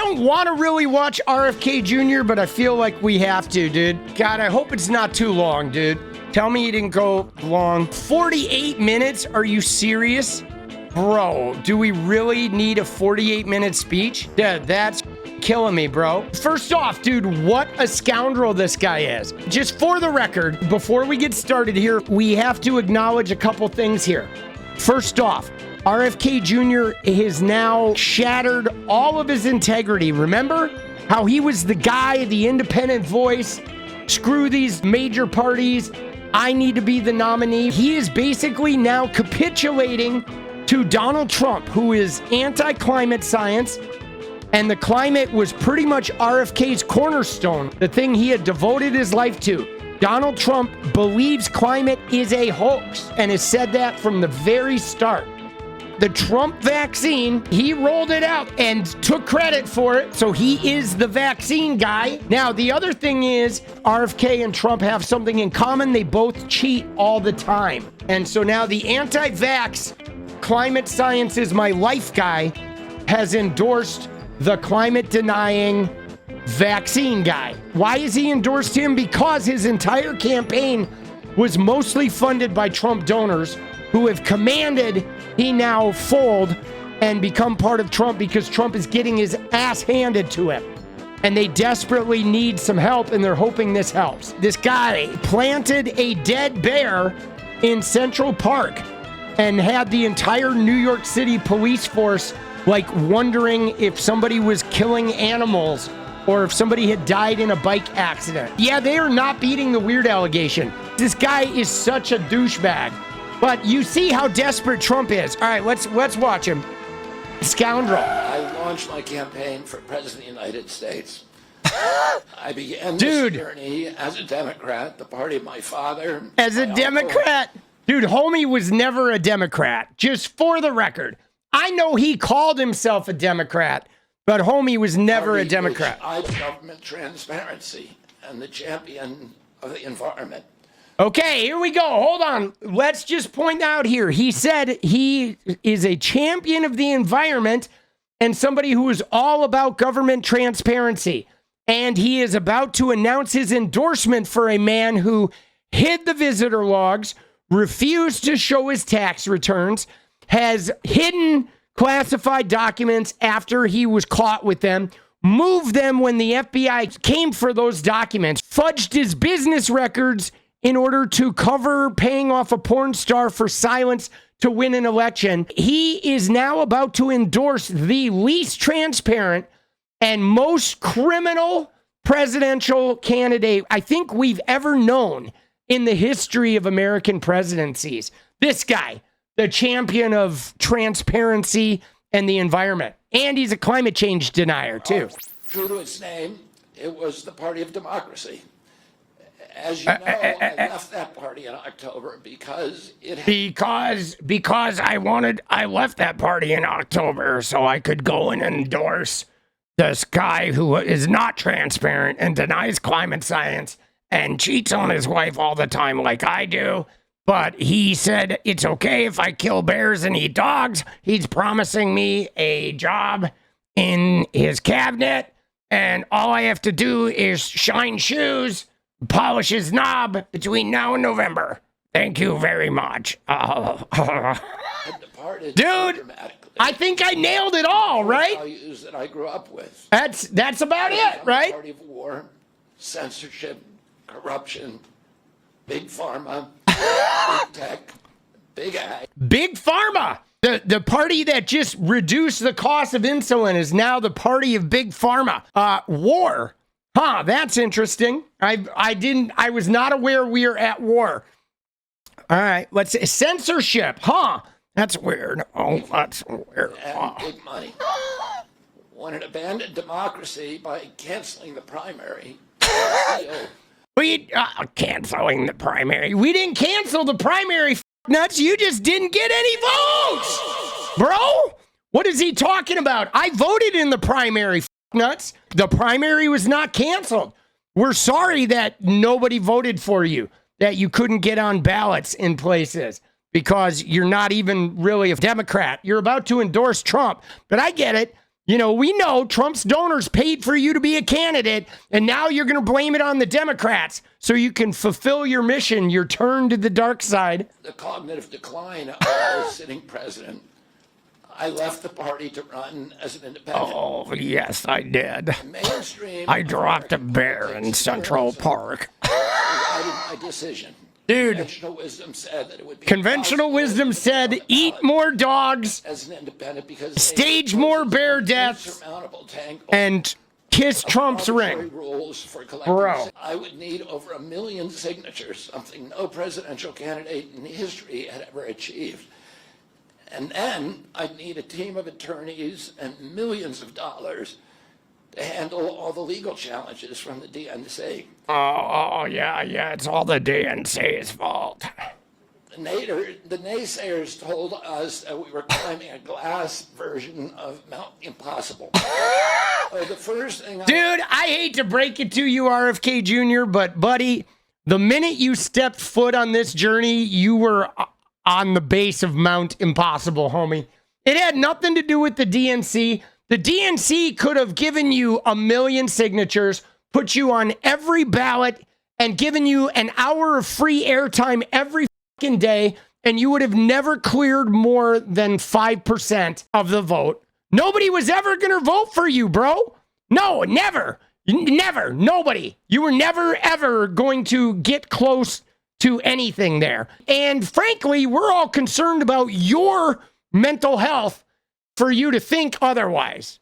don't want to really watch RFK Jr., but I feel like we have to, dude. God, I hope it's not too long, dude. Tell me you didn't go long. 48 minutes? Are you serious? Bro, do we really need a 48-minute speech? Dude, that's killing me, bro. First off, dude, what a scoundrel this guy is. Just for the record, before we get started here, we have to acknowledge a couple things here. First off, RFK Jr. has now shattered all of his integrity. Remember how he was the guy, the independent voice? Screw these major parties. I need to be the nominee. He is basically now capitulating to Donald Trump, who is anti-climate science, and the climate was pretty much RFK's cornerstone, the thing he had devoted his life to. Donald Trump believes climate is a hoax and has said that from the very start. The Trump vaccine, he rolled it out and took credit for it, so he is the vaccine guy. Now, the other thing is RFK and Trump have something in common. They both cheat all the time. And so now the anti-vax climate science is my life guy has endorsed the climate denying vaccine guy. Why has he endorsed him? Because his entire campaign was mostly funded by Trump donors who have commanded he now fold and become part of Trump because Trump is getting his ass handed to him. And they desperately need some help, and they're hoping this helps. This guy planted a dead bear in Central Park and had the entire New York City police force like wondering if somebody was killing animals or if somebody had died in a bike accident. Yeah, they are not beating the weird allegation. This guy is such a douchebag. But you see how desperate Trump is. All right, let's watch him. Scoundrel. I launched my campaign for President of the United States. I began this journey as a Democrat, the party of my father. As a Democrat? Dude, homie was never a Democrat. Just for the record. I know he called himself a Democrat, but homie was never a Democrat. I'm government transparency and the champion of the environment. Okay, here we go. Hold on. Let's just point out here. He said he is a champion of the environment and somebody who is all about government transparency. And he is about to announce his endorsement for a man who hid the visitor logs, refused to show his tax returns, has hidden classified documents after he was caught with them, moved them when the FBI came for those documents, fudged his business records in order to cover paying off a porn star for silence to win an election. He is now about to endorse the least transparent and most criminal presidential candidate I think we've ever known in the history of American presidencies. This guy, the champion of transparency and the environment. And he's a climate change denier, too. True to its name, it was the party of democracy. As you know, I left that party in October because it... Because I left that party in October so I could go and endorse this guy who is not transparent and denies climate science and cheats on his wife all the time like I do. But he said it's okay if I kill bears and eat dogs. He's promising me a job in his cabinet, and all I have to do is shine shoes, polish his knob between now and November. Thank you very much. Dude, I think I nailed it all, right? Values that I grew up with. That's about it, right? Party of war, censorship, corruption, big pharma, big tech, big ag. Big pharma. The party that just reduced the cost of insulin is now the party of big pharma. War. Huh, that's interesting. I was not aware we are at war. All right, let's see. Censorship. Huh, that's weird. Oh, that's weird. And big money. Wanted to abandon democracy by canceling the primary. Canceling the primary. We didn't cancel the primary, nuts. You just didn't get any votes. Bro, what is he talking about? I voted in the primary, nuts. The primary was not canceled. We're sorry that nobody voted for you, that you couldn't get on ballots in places because you're not even really a Democrat. You're about to endorse Trump, but I get it. You know, we know Trump's donors paid for you to be a candidate, and now you're going to blame it on the Democrats so you can fulfill your mission, your turn to the dark side. The cognitive decline of the sitting president, I left the party to run as an independent. Oh, yes, I did. Mainstream. I dropped a bear in Central Park. My decision. Dude, Conventional wisdom said that it would be conventional wisdom said eat more dogs, as an independent because stage more bear deaths, and kiss Trump's ring. Rules for Bro. I would need over 1 million signatures, something no presidential candidate in history had ever achieved. And then I'd need a team of attorneys and millions of dollars to handle all the legal challenges from the DNC. Oh, yeah, it's all the DNC's fault. The naysayers told us that we were climbing a glass version of Mount Impossible. So the first thing Dude, I hate to break it to you, RFK Jr., but buddy, the minute you stepped foot on this journey, you were on the base of Mount Impossible, homie. It had nothing to do with the DNC. The DNC could have given you 1 million signatures, put you on every ballot, and given you an hour of free airtime every fucking day, and you would have never cleared more than 5% of the vote. Nobody was ever going to vote for you, bro. No, never. Never. Nobody. You were never, ever going to get close to anything there. And frankly, we're all concerned about your mental health for you to think otherwise.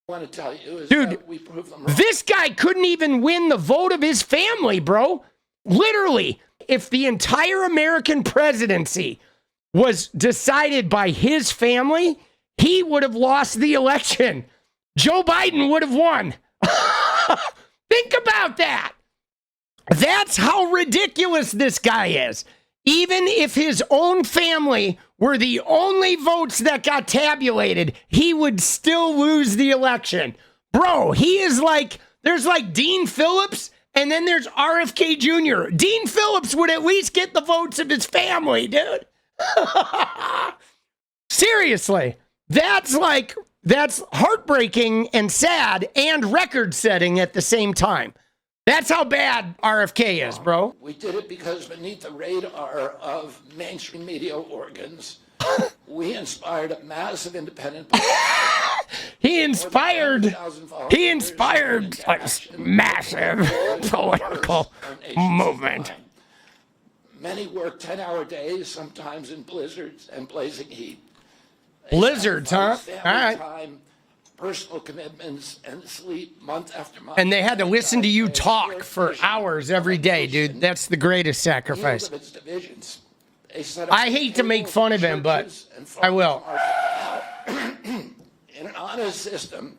I want to tell you is dude, that we proved them wrong. This guy couldn't even win the vote of his family, bro. Literally, if the entire American presidency was decided by his family, he would have lost the election. Joe Biden would have won. Think about that. That's how ridiculous this guy is. Even if his own family were the only votes that got tabulated, he would still lose the election. Bro, he is like, there's like Dean Phillips, and then there's RFK Jr. Dean Phillips would at least get the votes of his family, dude. Seriously, that's heartbreaking and sad and record-setting at the same time. That's how bad RFK is, bro. We did it because beneath the radar of mainstream media organs, we inspired a massive independent He inspired a massive political movement. Many work 10-hour days, sometimes in blizzards and blazing heat. Blizzards, huh? All right. Time, personal commitments, and sleep month after month. And they had to listen to you talk for hours every day, dude. That's the greatest sacrifice. I hate to make fun of him, but I will. In an honest system,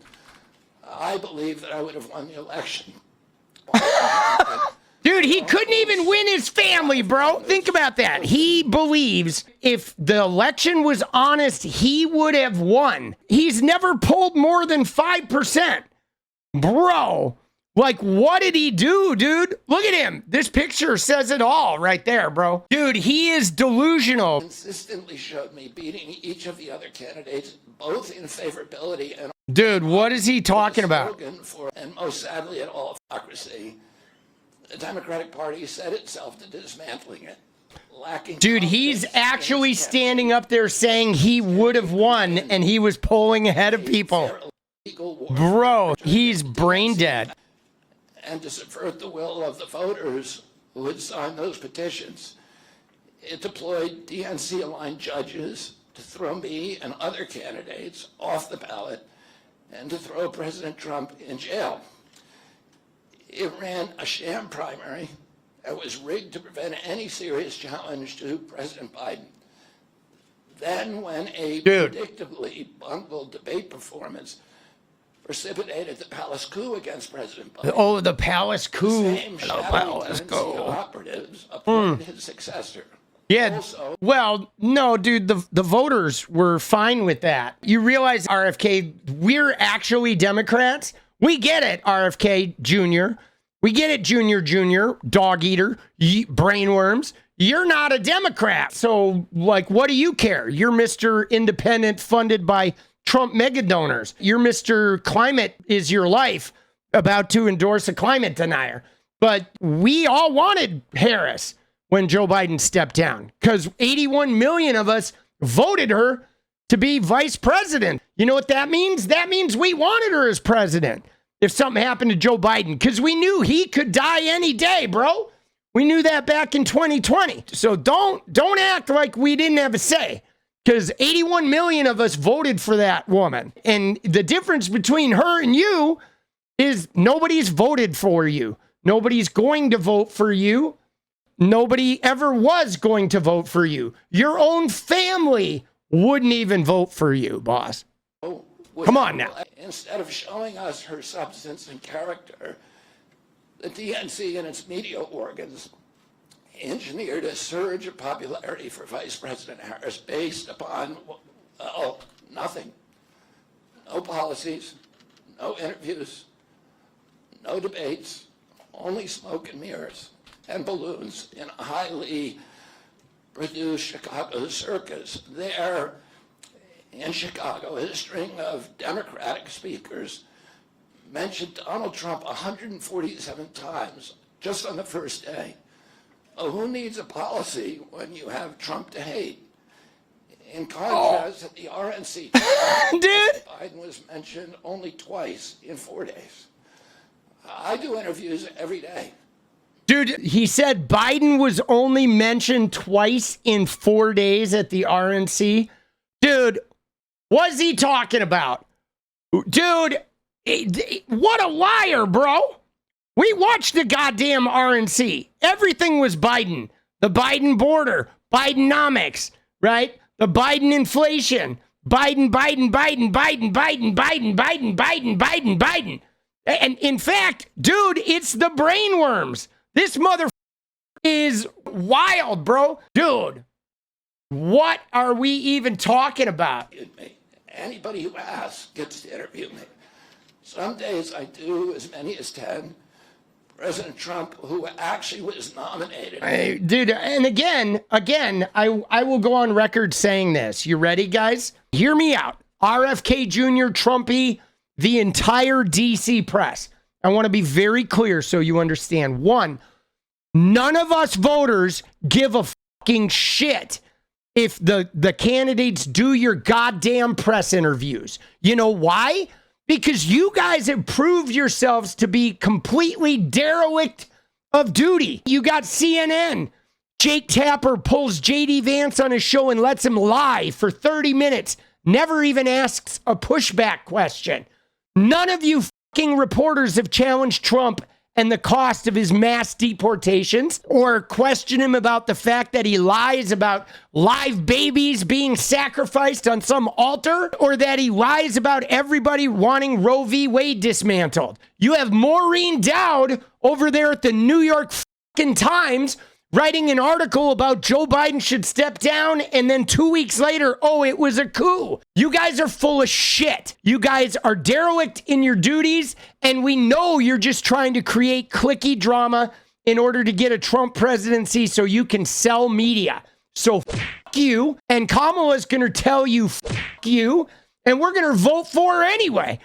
I believe that I would have won the election. Dude, he couldn't even win his family, bro. Think about that. He believes if the election was honest, he would have won. He's never pulled more than 5%. Bro, like, what did he do, dude? Look at him. This picture says it all right there, bro. Dude, he is delusional. Consistently showed me beating each of the other candidates, both in favorability and... Dude, what is he talking about? And most sadly at all, hypocrisy. The Democratic Party set itself to dismantling it. Dude, he's actually standing up there saying he would have won and he was polling ahead of people. Bro, he's brain dead. And to subvert the will of the voters who had signed those petitions, it deployed DNC-aligned judges to throw me and other candidates off the ballot and to throw President Trump in jail. It ran a sham primary that was rigged to prevent any serious challenge to President Biden. Then when a predictably bungled debate performance precipitated the palace coup against President Biden. Oh, the palace coup. The palace coup. Operatives appointed his successor. Yeah, Also, well, no, dude, the voters were fine with that. You realize, RFK, we're actually Democrats. We get it, RFK Jr. We get it, Jr., dog eater, brainworms. You're not a Democrat. So, like, what do you care? You're Mr. Independent, funded by Trump mega donors. You're Mr. Climate is your life, about to endorse a climate denier. But we all wanted Harris when Joe Biden stepped down because 81 million of us voted her to be vice president. You know what that means? That means we wanted her as president if something happened to Joe Biden because we knew he could die any day, bro. We knew that back in 2020. So don't act like we didn't have a say because 81 million of us voted for that woman. And the difference between her and you is nobody's voted for you. Nobody's going to vote for you. Nobody ever was going to vote for you. Your own family wouldn't even vote for you, boss. Come on now. Instead of showing us her substance and character, the DNC and its media organs engineered a surge of popularity for Vice President Harris based upon, nothing. No policies, no interviews, no debates, only smoke and mirrors and balloons in a highly produced Chicago circus. There in Chicago, a string of Democratic speakers mentioned Donald Trump 147 times just on the first day. Who needs a policy when you have Trump to hate? In contrast, at the RNC, Biden was mentioned only twice in 4 days. I do interviews every day. Dude, he said Biden was only mentioned twice in 4 days at the RNC. Dude, what's he talking about? Dude, what a liar, bro. We watched the goddamn RNC. Everything was Biden. The Biden border, Bidenomics, right? The Biden inflation, Biden. And in fact, dude, it's the brainworms. This mother is wild, bro. Dude, what are we even talking about? Anybody who asks gets to interview me. Some days I do as many as 10. President Trump, who actually was nominated. Dude, and again, I will go on record saying this. You ready, guys? Hear me out. RFK Jr., Trumpy, the entire DC press. I want to be very clear so you understand. One, none of us voters give a fucking shit if the candidates do your goddamn press interviews. You know why? Because you guys have proved yourselves to be completely derelict of duty. You got CNN. Jake Tapper pulls JD Vance on his show and lets him lie for 30 minutes. Never even asks a pushback question. None of you fucking reporters have challenged Trump and the cost of his mass deportations or question him about the fact that he lies about live babies being sacrificed on some altar or that he lies about everybody wanting Roe v. Wade dismantled. You have Maureen Dowd over there at the New York fucking Times writing an article about Joe Biden should step down, and then 2 weeks later, it was a coup. You guys are full of shit. You guys are derelict in your duties, and we know you're just trying to create cliquey drama in order to get a Trump presidency so you can sell media. So fuck you, and Kamala's going to tell you fuck you, and we're going to vote for her anyway.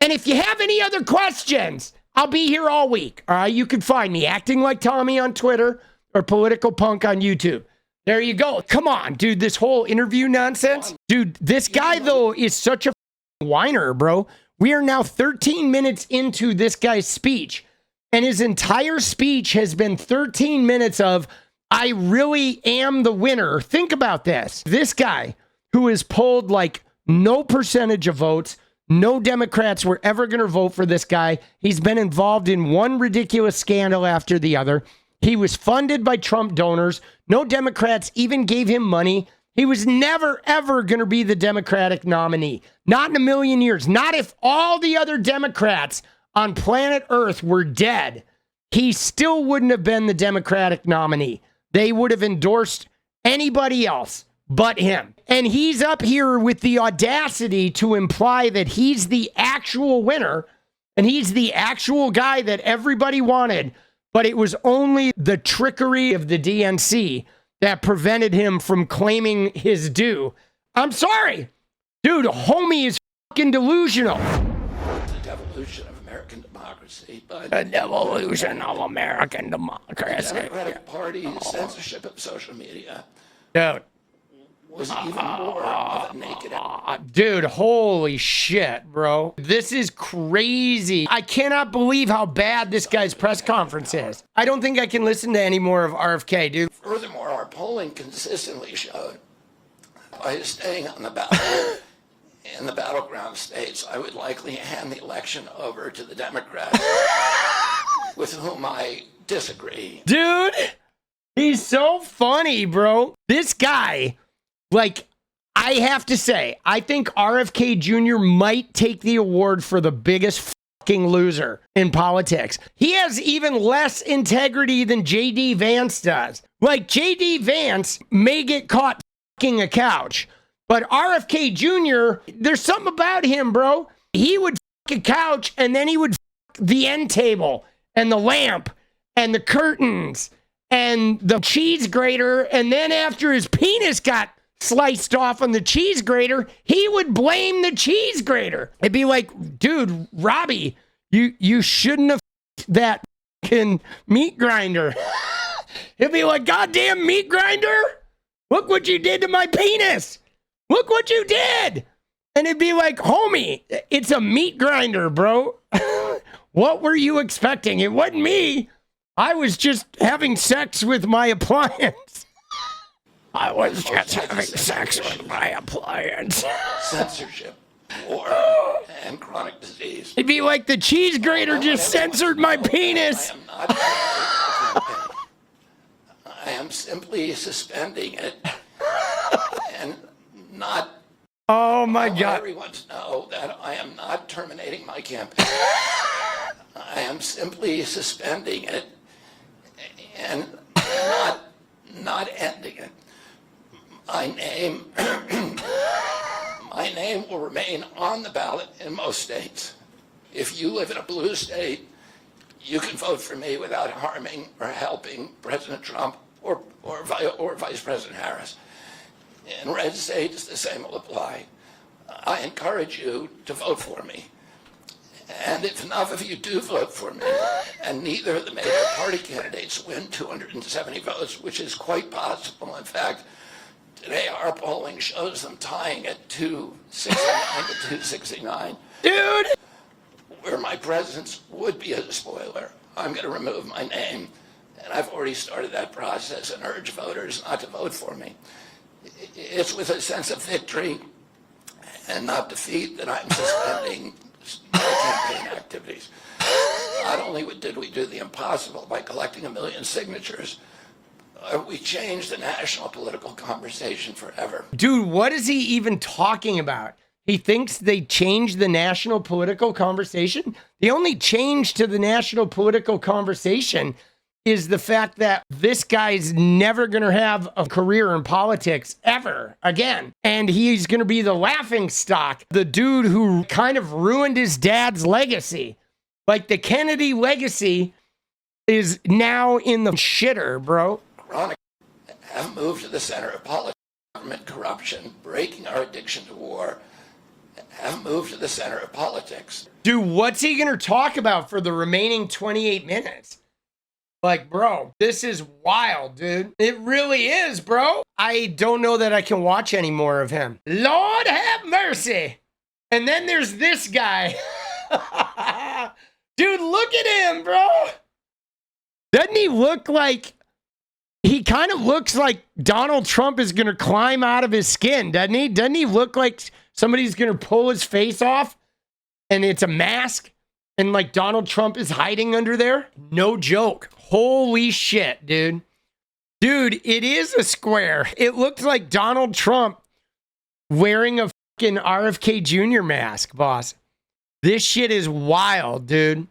And if you have any other questions, I'll be here all week. All right, you can find me acting like Tommy on Twitter or Political Punk on YouTube. There you go. Come on, dude, this whole interview nonsense. Dude, this guy, though, is such a whiner, bro. We are now 13 minutes into this guy's speech, and his entire speech has been 13 minutes of, I really am the winner. Think about this. This guy who has pulled like no percentage of votes, no Democrats were ever going to vote for this guy. He's been involved in one ridiculous scandal after the other. He was funded by Trump donors. No Democrats even gave him money. He was never, ever going to be the Democratic nominee. Not in a million years. Not if all the other Democrats on planet Earth were dead. He still wouldn't have been the Democratic nominee. They would have endorsed anybody else but him. And he's up here with the audacity to imply that he's the actual winner and he's the actual guy that everybody wanted. But it was only the trickery of the DNC that prevented him from claiming his due. I'm sorry. Dude, homie is fucking delusional. The devolution of American democracy, but The devolution of American democracy. the Democratic Party's censorship of social media Dude. was even more of a naked. Dude, holy shit, bro. This is crazy. I cannot believe how bad this guy's press conference is. I don't think I can listen to any more of RFK, dude. Furthermore, our polling consistently showed by staying on the ballot in the battleground states, I would likely hand the election over to the Democrats with whom I disagree. Dude, he's so funny, bro. This guy, like, I have to say, I think RFK Jr. might take the award for the biggest fucking loser in politics. He has even less integrity than JD Vance does. Like, JD Vance may get caught fucking a couch, but RFK Jr., there's something about him, bro. He would fuck a couch and then he would fuck the end table and the lamp and the curtains and the cheese grater. And then after his penis got sliced off on the cheese grater, he would blame the cheese grater. It'd be like, dude, Robbie, you shouldn't have that fucking meat grinder. It'd be like, goddamn meat grinder, look what you did to my penis. Look what you did. And it'd be like, homie, it's a meat grinder, bro. What were you expecting? It wasn't me. I was just having sex with my appliance. I was just having sex with my appliance. Censorship, war, and chronic disease. It'd be like the cheese grater just censored my penis. I am simply suspending it and not. Oh my I want God. everyone to know that I am not terminating my campaign. I am simply suspending it and not ending it. My name will remain on the ballot in most states. If you live in a blue state, you can vote for me without harming or helping President Trump or Vice President Harris. In red states, the same will apply. I encourage you to vote for me. And if enough of you do vote for me, and neither of the major party candidates win 270 votes, which is quite possible, in fact, today our polling shows them tying at 269 to 269. Dude! Where my presence would be a spoiler, I'm going to remove my name. And I've already started that process and urge voters not to vote for me. It's with a sense of victory and not defeat that I'm suspending my campaign activities. Not only did we do the impossible by collecting 1 million signatures, we changed the national political conversation forever. Dude, what is he even talking about? He thinks they changed the national political conversation? The only change to the national political conversation is the fact that this guy's never going to have a career in politics ever again. And he's going to be the laughing stock, the dude who kind of ruined his dad's legacy. Like the Kennedy legacy is now in the shitter, bro. Chronic have moved to the center of politics, government corruption, breaking our addiction to war, have moved to the center of politics. Dude, what's he going to talk about for the remaining 28 minutes? Like, bro, this is wild, dude. It really is, bro. I don't know that I can watch any more of him. Lord have mercy. And then there's this guy. Dude, look at him, bro. Doesn't he look like... He kind of looks like Donald Trump is going to climb out of his skin, doesn't he? Doesn't he look like somebody's going to pull his face off and it's a mask and like Donald Trump is hiding under there? No joke. Holy shit, dude. Dude, it is a square. It looks like Donald Trump wearing a fucking RFK Jr. mask, boss. This shit is wild, dude.